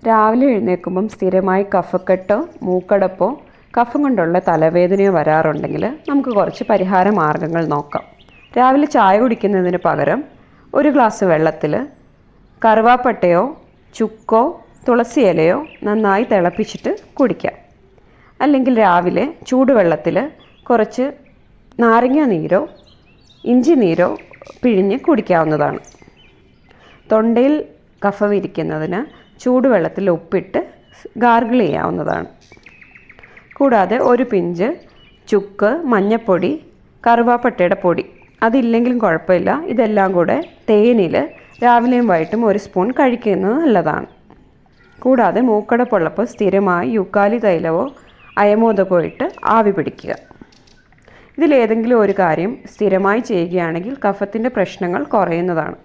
രാവിലെ എഴുന്നേൽക്കുമ്പം സ്ഥിരമായി കഫക്കെട്ടോ മൂക്കടപ്പോ കഫം കൊണ്ടുള്ള തലവേദനയോ വരാറുണ്ടെങ്കിൽ നമുക്ക് കുറച്ച് പരിഹാര മാർഗ്ഗങ്ങൾ നോക്കാം. രാവിലെ ചായ കുടിക്കുന്നതിന് പകരം ഒരു ഗ്ലാസ് വെള്ളത്തിൽ കറുവാപ്പട്ടയോ ചുക്കോ തുളസി ഇലയോ നന്നായി തിളപ്പിച്ചിട്ട് കുടിക്കാം. അല്ലെങ്കിൽ രാവിലെ ചൂടുവെള്ളത്തിൽ കുറച്ച് നാരങ്ങ നീരോ ഇഞ്ചി നീരോ പിഴിഞ്ഞ് കുടിക്കാവുന്നതാണ്. തൊണ്ടയിൽ കഫം ഇരിക്കുന്നതിന് ചൂടുവെള്ളത്തിൽ ഉപ്പിട്ട് ഗാർഗിൾ ചെയ്യാവുന്നതാണ്. കൂടാതെ ഒരു പിഞ്ച് ചുക്ക്, മഞ്ഞൾപ്പൊടി, കറുവാപ്പട്ടയുടെ പൊടി അതില്ലെങ്കിലും കുഴപ്പമില്ല, ഇതെല്ലാം കൂടെ തേനിൽ രാവിലെയും വൈകിട്ടും ഒരു സ്പൂൺ കഴിക്കുന്നത് നല്ലതാണ്. കൂടാതെ മൂക്കടപ്പുള്ളപ്പോൾ സ്ഥിരമായി യൂക്കാലി തൈലമോ അയമോദകമോ ഇട്ട് ആവി പിടിക്കുക. ഇതിലേതെങ്കിലും ഒരു കാര്യം സ്ഥിരമായി ചെയ്യുകയാണെങ്കിൽ കഫത്തിൻ്റെ പ്രശ്നങ്ങൾ കുറയുന്നതാണ്.